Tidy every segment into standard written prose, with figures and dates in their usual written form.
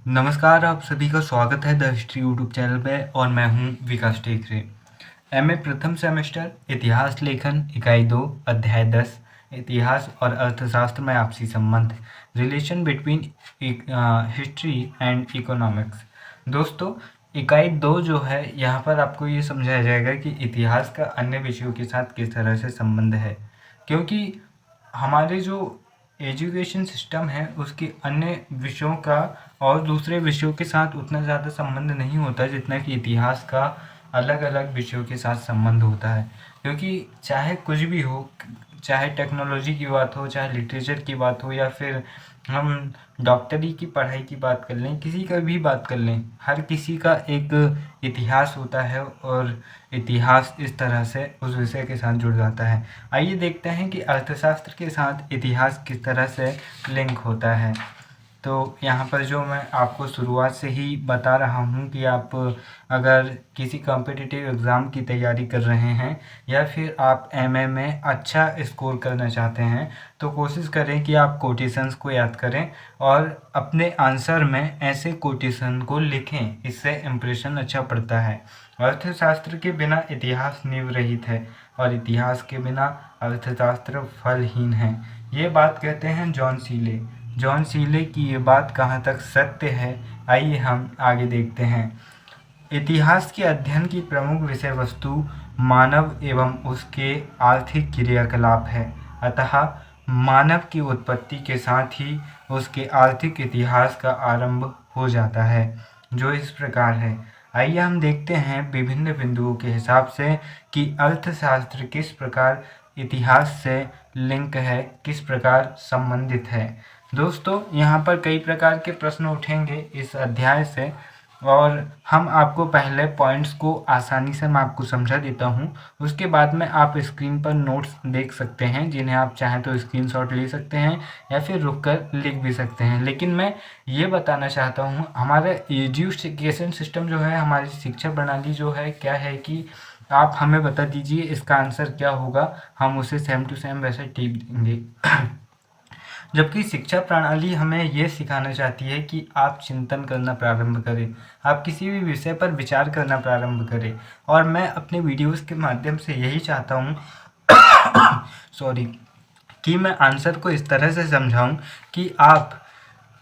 नमस्कार, आप सभी का स्वागत है द हिस्ट्री यूट्यूब चैनल पे और मैं हूं विकास टेकरे। एमए प्रथम सेमेस्टर इतिहास लेखन इकाई 2 अध्याय 10 इतिहास और अर्थशास्त्र में आपसी संबंध relation between history and economics. दोस्तों, इकाई 2 जो है यहाँ पर आपको ये समझाया जाएगा कि इतिहास का अन्य विषयों के साथ किस तरह से संबंध है, क्योंकि हमारे जो एजुकेशन सिस्टम है उसके अन्य विषयों का और दूसरे विषयों के साथ उतना ज़्यादा संबंध नहीं होता जितना कि इतिहास का अलग अलग विषयों के साथ संबंध होता है। क्योंकि चाहे कुछ भी हो, चाहे टेक्नोलॉजी की बात हो, चाहे लिटरेचर की बात हो, या फिर हम डॉक्टरी की पढ़ाई की बात कर लें, किसी का भी बात कर लें, हर किसी का एक इतिहास होता है और इतिहास इस तरह से उस विषय के साथ जुड़ जाता है। आइए देखते हैं कि अर्थशास्त्र के साथ इतिहास किस तरह से लिंक होता है। तो यहाँ पर जो मैं आपको शुरुआत से ही बता रहा हूँ कि आप अगर किसी कॉम्पिटिटिव एग्ज़ाम की तैयारी कर रहे हैं या फिर आप एमए में अच्छा स्कोर करना चाहते हैं, तो कोशिश करें कि आप कोटेशंस को याद करें और अपने आंसर में ऐसे कोटेशन को लिखें। इससे इम्प्रेशन अच्छा पड़ता है। अर्थशास्त्र के बिना इतिहास नींव रहित है और इतिहास के बिना अर्थशास्त्र फलहीन है। ये बात कहते हैं जॉन सीले। जॉन सीले की ये बात कहाँ तक सत्य है, आइए हम आगे देखते हैं। इतिहास के अध्ययन की प्रमुख विषय वस्तु मानव एवं उसके आर्थिक क्रियाकलाप है। अतः मानव की उत्पत्ति के साथ ही उसके आर्थिक इतिहास का आरंभ हो जाता है, जो इस प्रकार है। आइए हम देखते हैं विभिन्न बिंदुओं के हिसाब से कि अर्थशास्त्र किस प्रकार इतिहास से लिंक है, किस प्रकार संबंधित है। दोस्तों, यहाँ पर कई प्रकार के प्रश्न उठेंगे इस अध्याय से और हम आपको पहले पॉइंट्स को आसानी से मैं आपको समझा देता हूँ। उसके बाद में आप स्क्रीन पर नोट्स देख सकते हैं, जिन्हें आप चाहें तो स्क्रीनशॉट ले सकते हैं या फिर रुककर लिख भी सकते हैं। लेकिन मैं ये बताना चाहता हूँ, हमारा एजुकेशन सिस्टम जो है, हमारी शिक्षा प्रणाली जो है, क्या है कि आप हमें बता दीजिए इसका आंसर क्या होगा, हम उसे सेम टू सेम वैसे टिक देंगे। जबकि शिक्षा प्रणाली हमें ये सिखाना चाहती है कि आप चिंतन करना प्रारंभ करें, आप किसी भी विषय पर विचार करना प्रारंभ करें। और मैं अपने वीडियोस के माध्यम से यही चाहता हूँ सॉरी, कि मैं आंसर को इस तरह से समझाऊं कि आप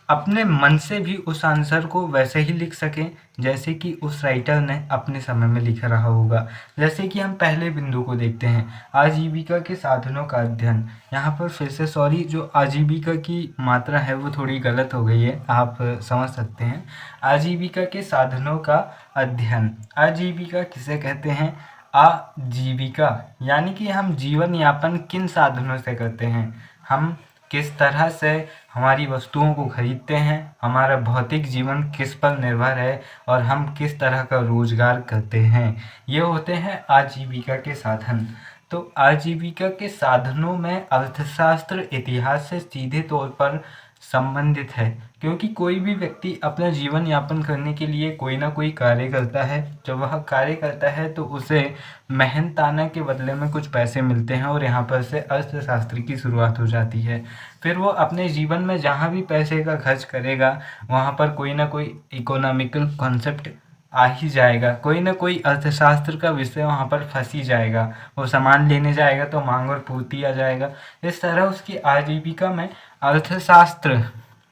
अपने मन से भी उस आंसर को वैसे ही लिख सकें जैसे कि उस राइटर ने अपने समय में लिखा रहा होगा। जैसे कि हम पहले बिंदु को देखते हैं, आजीविका के साधनों का अध्ययन। यहाँ पर फिर से सॉरी, जो आजीविका की मात्रा है वो थोड़ी गलत हो गई है, आप समझ सकते हैं। आजीविका के साधनों का अध्ययन। आजीविका किसे कहते हैं? आजीविका यानी कि हम जीवन यापन किन साधनों से करते हैं, हम किस तरह से हमारी वस्तुओं को खरीदते हैं, हमारा भौतिक जीवन किस पर निर्भर है और हम किस तरह का रोजगार करते हैं, ये होते हैं आजीविका के साधन। तो आजीविका के साधनों में अर्थशास्त्र इतिहास से सीधे तौर पर संबंधित है, क्योंकि कोई भी व्यक्ति अपना जीवन यापन करने के लिए कोई ना कोई कार्य करता है। जब वह कार्य करता है तो उसे मेहनताना के बदले में कुछ पैसे मिलते हैं और यहाँ पर से अर्थशास्त्र की शुरुआत हो जाती है। फिर वो अपने जीवन में जहाँ भी पैसे का खर्च करेगा वहाँ पर कोई ना कोई इकोनॉमिकल कॉन्सेप्ट आ ही जाएगा, कोई ना कोई अर्थशास्त्र का विषय वहाँ पर फंस ही जाएगा। वो सामान लेने जाएगा तो मांग और पूर्ति आ जाएगा। इस तरह उसकी आजीविका में अर्थशास्त्र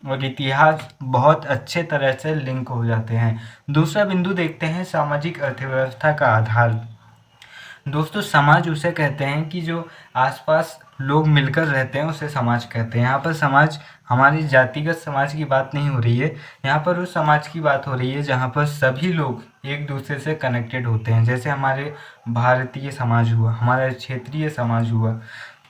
और इतिहास बहुत अच्छे तरह से लिंक हो जाते हैं। दूसरा बिंदु देखते हैं, सामाजिक अर्थव्यवस्था का आधार। दोस्तों, समाज उसे कहते हैं कि जो आसपास लोग मिलकर रहते हैं उसे समाज कहते हैं। यहाँ पर समाज हमारी जातिगत समाज की बात नहीं हो रही है, यहाँ पर उस समाज की बात हो रही है जहाँ पर सभी लोग एक दूसरे से कनेक्टेड होते हैं। जैसे हमारे भारतीय समाज हुआ, हमारा क्षेत्रीय समाज हुआ।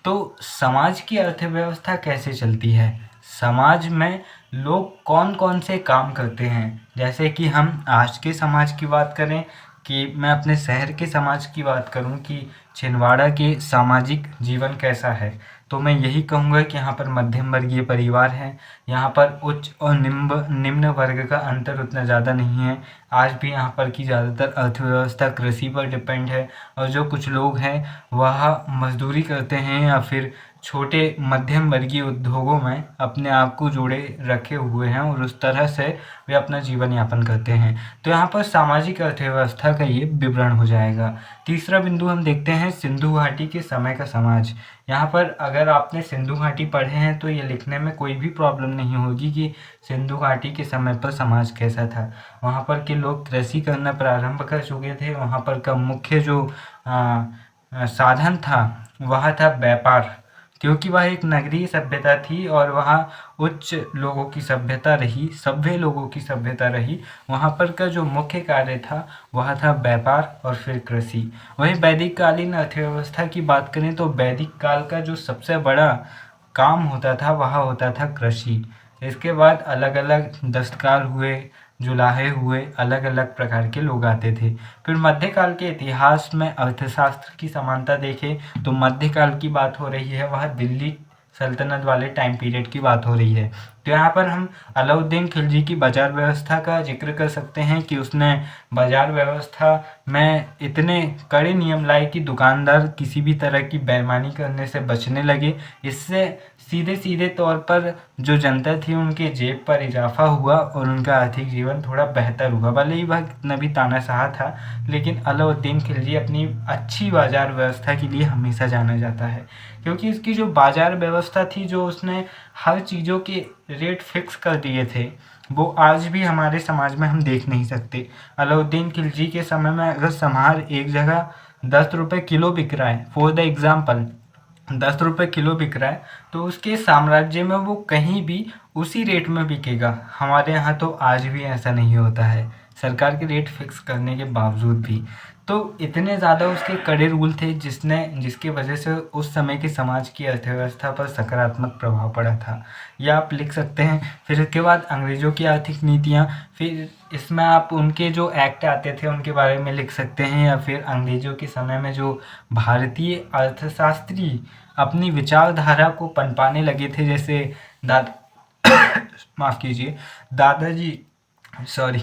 तो समाज की अर्थव्यवस्था कैसे चलती है, समाज में लोग कौन कौन से काम करते हैं। जैसे कि हम आज के समाज की बात करें, कि मैं अपने शहर के समाज की बात करूं कि छिंदवाड़ा के सामाजिक जीवन कैसा है, तो मैं यही कहूँगा कि यहाँ पर मध्यम वर्गीय परिवार हैं। यहाँ पर उच्च और निम्न वर्ग का अंतर उतना ज़्यादा नहीं है। आज भी यहाँ पर की ज़्यादातर अर्थव्यवस्था कृषि पर डिपेंड है और जो कुछ लोग हैं वह मजदूरी करते हैं या फिर छोटे मध्यम वर्गीय उद्योगों में अपने आप को जोड़े रखे हुए हैं और उस तरह से वे अपना जीवन यापन करते हैं। तो यहाँ पर सामाजिक अर्थव्यवस्था का ये विवरण हो जाएगा। तीसरा बिंदु हम देखते हैं सिंधु घाटी के समय का समाज। यहाँ पर अगर आपने सिंधु घाटी पढ़े हैं तो ये लिखने में कोई भी प्रॉब्लम नहीं होगी कि सिंधु घाटी के समय पर समाज कैसा था। वहाँ पर के लोग कृषि करना प्रारंभ कर चुके थे। वहाँ पर का मुख्य जो साधन था वह था व्यापार, क्योंकि वह एक नगरीय सभ्यता थी और वहाँ उच्च लोगों की सभ्यता रही, सभ्य लोगों की सभ्यता रही। वहाँ पर का जो मुख्य कार्य था वह था व्यापार और फिर कृषि। वहीं वैदिक कालीन अर्थव्यवस्था की बात करें तो वैदिक काल का जो सबसे बड़ा काम होता था वह होता था कृषि। इसके बाद अलग अलग दस्तकार हुए, जुलाहे हुए, अलग अलग प्रकार के लोग आते थे। फिर मध्यकाल के इतिहास में अर्थशास्त्र की समानता देखें तो मध्यकाल की बात हो रही है, वह दिल्ली सल्तनत वाले टाइम पीरियड की बात हो रही है। तो यहाँ पर हम अलाउद्दीन खिलजी की बाजार व्यवस्था का जिक्र कर सकते हैं कि उसने बाजार व्यवस्था में इतने कड़े नियम लाए कि दुकानदार किसी भी तरह की बेईमानी करने से बचने लगे। इससे सीधे सीधे तौर पर जो जनता थी उनके जेब पर इजाफा हुआ और उनका आर्थिक जीवन थोड़ा बेहतर हुआ। भले ही वह कितना भी तानाशाह था, लेकिन अलाउद्दीन खिलजी अपनी अच्छी बाजार व्यवस्था के लिए हमेशा जाना जाता है, क्योंकि इसकी जो बाजार व्यवस्था थी, जो उसने हर चीज़ों के रेट फिक्स कर दिए थे, वो आज भी हमारे समाज में हम देख नहीं सकते। अलाउद्दीन खिलजी के समय में अगर संभार एक जगह 10 रुपये किलो बिक रहा है, फॉर द एग्ज़ाम्पल 10 रुपये किलो बिक रहा है, तो उसके साम्राज्य में वो कहीं भी उसी रेट में बिकेगा। हमारे यहाँ तो आज भी ऐसा नहीं होता है, सरकार के रेट फिक्स करने के बावजूद भी। तो इतने ज़्यादा उसके कड़े रूल थे जिसकी वजह से उस समय के समाज की अर्थव्यवस्था पर सकारात्मक प्रभाव पड़ा था। या आप लिख सकते हैं। फिर इसके बाद अंग्रेज़ों की आर्थिक नीतियाँ, फिर इसमें आप उनके जो एक्ट आते थे उनके बारे में लिख सकते हैं, या फिर अंग्रेज़ों के समय में जो भारतीय अर्थशास्त्री अपनी विचारधारा को पनपाने लगे थे, जैसे माफ़ कीजिए, दादाजी सॉरी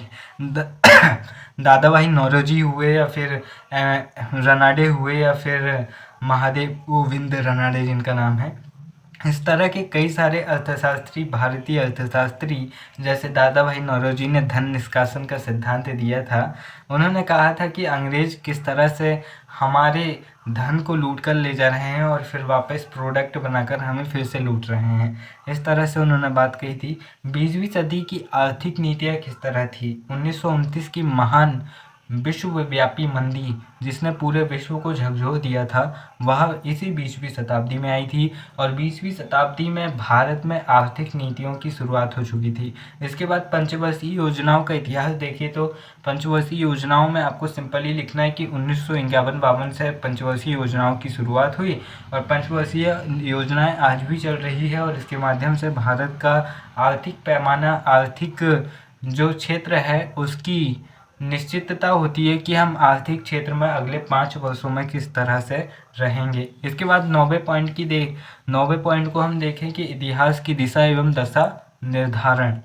दादा भाई नौरोजी हुए, या फिर रनाडे हुए, या फिर महादेव गोविंद रनाडे जिनका नाम है। इस तरह के कई सारे अर्थशास्त्री, भारतीय अर्थशास्त्री, जैसे दादा भाई नौरोजी ने धन निष्कासन का सिद्धांत दिया था। उन्होंने कहा था कि अंग्रेज किस तरह से हमारे धन को लूट कर ले जा रहे हैं और फिर वापस प्रोडक्ट बनाकर हमें फिर से लूट रहे हैं। इस तरह से उन्होंने बात कही थी। 20वीं सदी की आर्थिक नीतियाँ किस तरह थी? 1929 की महान विश्वव्यापी मंदी जिसने पूरे विश्व को झकझोर दिया था, वह इसी 20वीं शताब्दी में आई थी। और 20वीं शताब्दी में भारत में आर्थिक नीतियों की शुरुआत हो चुकी थी। इसके बाद पंचवर्षीय योजनाओं का इतिहास देखिए तो पंचवर्षीय योजनाओं में आपको सिंपली लिखना है कि 1951-52 से पंचवर्षीय योजनाओं की शुरुआत हुई, और पंचवर्षीय योजनाएं आज भी चल रही है। और इसके माध्यम से भारत का आर्थिक पैमाना, आर्थिक जो क्षेत्र है उसकी निश्चितता होती है कि हम आर्थिक क्षेत्र में अगले 5 वर्षों में किस तरह से रहेंगे। इसके बाद 90 पॉइंट को हम देखें कि इतिहास की दिशा एवं दशा निर्धारण।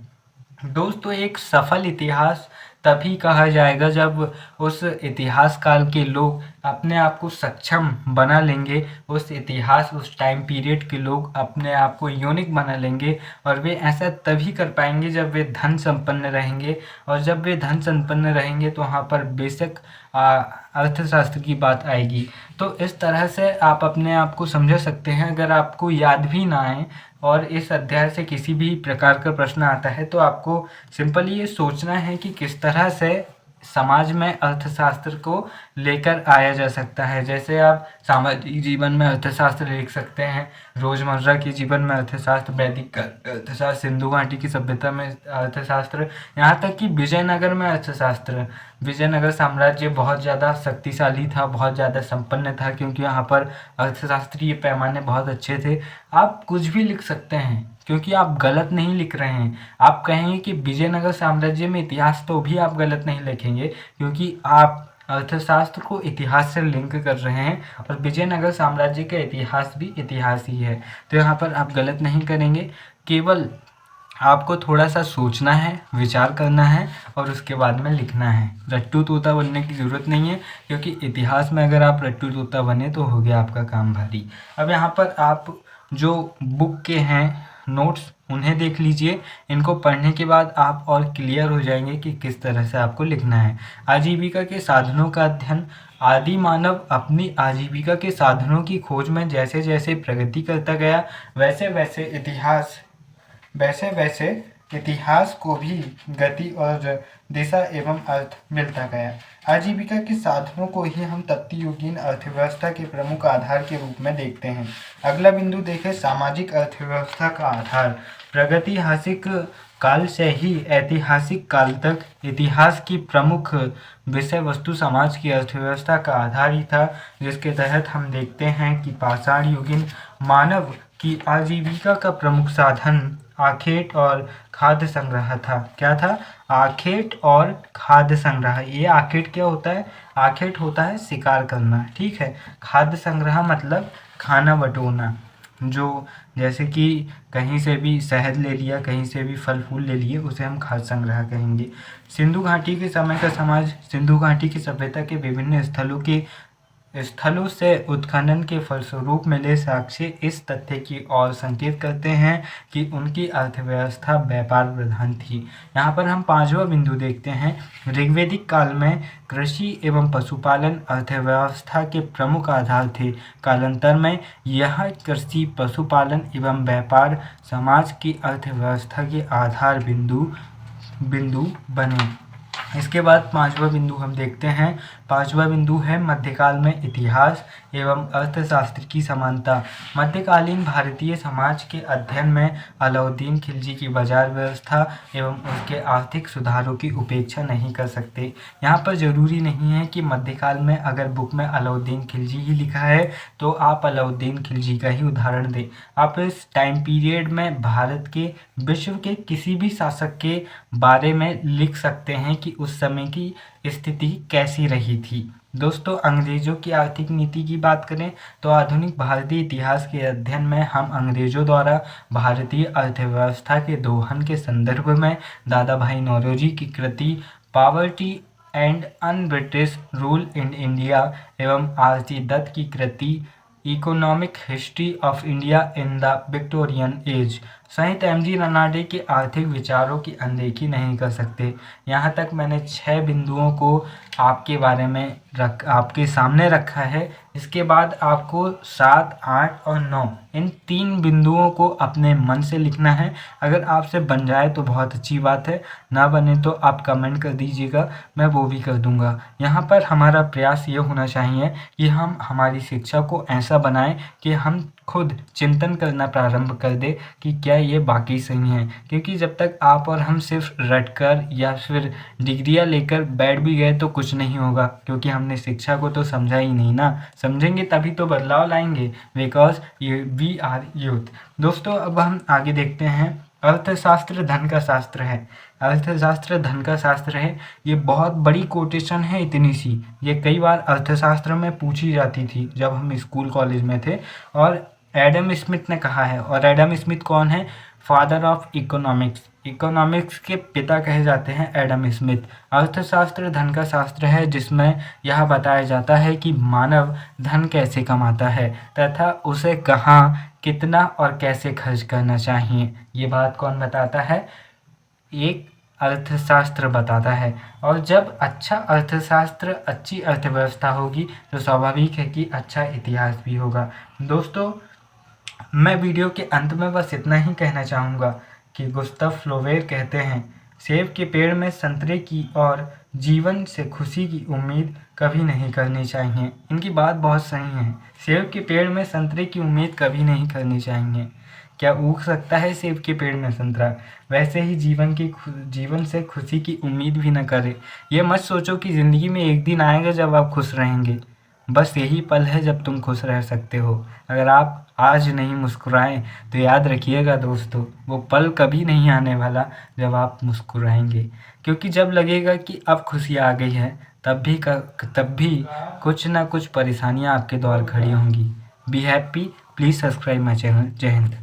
दोस्तों, एक सफल इतिहास तभी कहा जाएगा जब उस इतिहास काल के लोग अपने आप को सक्षम बना लेंगे, उस इतिहास, उस टाइम पीरियड के लोग अपने आप को यूनिक बना लेंगे, और वे ऐसा तभी कर पाएंगे जब वे धन संपन्न रहेंगे। और जब वे धन संपन्न रहेंगे तो वहाँ पर बेशक अर्थशास्त्र की बात आएगी। तो इस तरह से आप अपने आप को समझ सकते हैं। अगर आपको याद भी ना आए और इस अध्याय से किसी भी प्रकार का प्रश्न आता है, तो आपको सिंपली ये सोचना है कि किस तरह से समाज में अर्थशास्त्र को लेकर आया जा सकता है। जैसे आप सामाजिक जीवन में अर्थशास्त्र लिख सकते हैं, रोज़मर्रा के जीवन में अर्थशास्त्र, वैदिक अर्थशास्त्र, सिंधु घाटी की सभ्यता में अर्थशास्त्र, यहाँ तक कि विजयनगर में अर्थशास्त्र। विजयनगर साम्राज्य बहुत ज़्यादा शक्तिशाली था, बहुत ज़्यादा संपन्न था, क्योंकि यहाँ पर अर्थशास्त्रीय पैमाने बहुत अच्छे थे। आप कुछ भी लिख सकते हैं, क्योंकि आप गलत नहीं लिख रहे हैं। आप कहेंगे कि विजयनगर साम्राज्य में इतिहास, तो भी आप गलत नहीं लिखेंगे, क्योंकि आप अर्थशास्त्र को इतिहास से लिंक कर रहे हैं, और विजयनगर साम्राज्य का इतिहास भी इतिहास ही है। तो यहाँ पर आप गलत नहीं करेंगे। केवल आपको थोड़ा सा सोचना है, विचार करना है, और उसके बाद में लिखना है। रट्टू तोता बनने की ज़रूरत नहीं है, क्योंकि इतिहास में अगर आप रट्टू तोता बने तो हो गया आपका काम भारी। अब यहाँ पर आप जो बुक के हैं नोट्स उन्हें देख लीजिए। इनको पढ़ने के बाद आप और क्लियर हो जाएंगे कि किस तरह से आपको लिखना है। आजीविका के साधनों का अध्ययन। आदि मानव अपनी आजीविका के साधनों की खोज में जैसे जैसे प्रगति करता गया वैसे वैसे इतिहास को भी गति और दिशा एवं अर्थ मिलता गया। आजीविका के साधनों को ही हम तत्युगीन अर्थव्यवस्था के प्रमुख आधार के रूप में देखते हैं। अगला बिंदु देखें, सामाजिक अर्थव्यवस्था का आधार। प्रागैतिहासिक काल से ही ऐतिहासिक काल तक इतिहास की प्रमुख विषय वस्तु समाज की अर्थव्यवस्था का आधार ही था, जिसके तहत हम देखते हैं कि पाषाण युगीन मानव की आजीविका का प्रमुख साधन आखेट और खाद्य संग्रह था। क्या था? आखेट और खाद्य संग्रह। ये आखेट क्या होता है? आखेट होता है शिकार करना, ठीक है। खाद्य संग्रह मतलब खाना बटोरना, जो जैसे कि कहीं से भी शहद ले लिया, कहीं से भी फल फूल ले लिए, उसे हम खाद्य संग्रह कहेंगे। सिंधु घाटी के समय का समाज। सिंधु घाटी की सभ्यता के विभिन्न स्थलों से उत्खनन के फलस्वरूप मिले साक्ष्य इस तथ्य की ओर संकेत करते हैं कि उनकी अर्थव्यवस्था व्यापार प्रधान थी। यहाँ पर हम पांचवा बिंदु देखते हैं, ऋग्वैदिक काल में कृषि एवं पशुपालन अर्थव्यवस्था के प्रमुख आधार थे। कालांतर में यह कृषि, पशुपालन एवं व्यापार समाज की अर्थव्यवस्था के आधार बिंदु बने। इसके बाद पांचवा बिंदु हम देखते हैं। पांचवा बिंदु है मध्यकाल में इतिहास एवं अर्थशास्त्र की समानता। मध्यकालीन भारतीय समाज के अध्ययन में अलाउद्दीन खिलजी की बाजार व्यवस्था एवं उसके आर्थिक सुधारों की उपेक्षा नहीं कर सकते। यहाँ पर ज़रूरी नहीं है कि मध्यकाल में अगर बुक में अलाउद्दीन खिलजी ही लिखा है तो आप अलाउद्दीन खिलजी का ही उदाहरण दें। आप इस टाइम पीरियड में भारत के, विश्व के किसी भी शासक के बारे में लिख सकते हैं कि उस समय की स्थिति कैसी रही थी। दोस्तों, अंग्रेजों की आर्थिक नीति की बात करें तो आधुनिक भारतीय इतिहास के अध्ययन में हम अंग्रेजों द्वारा भारतीय अर्थव्यवस्था के दोहन के संदर्भ में दादा भाई नौरोजी की कृति poverty and un British rule in India एवं आर.सी. दत्त की कृति economic history of India in the Victorian age सहित एम.जी. रनाडे के आर्थिक विचारों की अनदेखी नहीं कर सकते। यहाँ तक मैंने 6 बिंदुओं को आपके सामने रखा है। इसके बाद आपको 7, 8 और 9 इन 3 बिंदुओं को अपने मन से लिखना है। अगर आपसे बन जाए तो बहुत अच्छी बात है, ना बने तो आप कमेंट कर दीजिएगा, मैं वो भी कर दूंगा। यहाँ पर हमारा प्रयास ये होना चाहिए कि हम हमारी शिक्षा को ऐसा बनाएं कि हम खुद चिंतन करना प्रारंभ कर दे कि क्या ये बाकी सही है। क्योंकि जब तक आप और हम सिर्फ रटकर या फिर डिग्रियां लेकर बैठ भी गए तो कुछ नहीं होगा, क्योंकि हमने शिक्षा को तो समझा ही नहीं ना। समझेंगे तभी तो बदलाव लाएंगे, बिकॉज वी आर यूथ। दोस्तों, अब हम आगे देखते हैं। अर्थशास्त्र धन का शास्त्र है। अर्थशास्त्र धन का शास्त्र है। ये बहुत बड़ी कोटेशन है, इतनी सी। ये कई बार अर्थशास्त्र में पूछी जाती थी जब हम स्कूल कॉलेज में थे, और एडम स्मिथ ने कहा है। और एडम स्मिथ कौन है? Father of economics. इकोनॉमिक्स के पिता कहे जाते हैं एडम स्मिथ। अर्थशास्त्र धन का शास्त्र है, जिसमें यह बताया जाता है कि मानव धन कैसे कमाता है तथा उसे कहाँ, कितना और कैसे खर्च करना चाहिए। ये बात कौन बताता है? एक अर्थशास्त्र बताता है। और जब अच्छा अर्थशास्त्र, अच्छी अर्थव्यवस्था होगी तो स्वाभाविक है कि अच्छा इतिहास भी होगा। दोस्तों, मैं वीडियो के अंत में बस इतना ही कहना चाहूँगा कि गुस्ताव फ्लोबेर कहते हैं, सेब के पेड़ में संतरे की और जीवन से खुशी की उम्मीद कभी नहीं करनी चाहिए। इनकी बात बहुत सही है। सेब के पेड़ में संतरे की उम्मीद कभी नहीं करनी चाहिए। क्या उग सकता है सेब के पेड़ में संतरा? वैसे ही जीवन से खुशी की उम्मीद भी न करें। ये मत सोचो कि ज़िंदगी में एक दिन आएगा जब आप खुश रहेंगे। बस यही पल है जब तुम खुश रह सकते हो। अगर आप आज नहीं मुस्कुराएं तो याद रखिएगा दोस्तों, वो पल कभी नहीं आने वाला जब आप मुस्कुराएंगे। क्योंकि जब लगेगा कि अब खुशी आ गई है, तब भी कुछ ना कुछ परेशानियां आपके द्वार खड़ी होंगी। Be happy, please subscribe my channel. जय हिंद।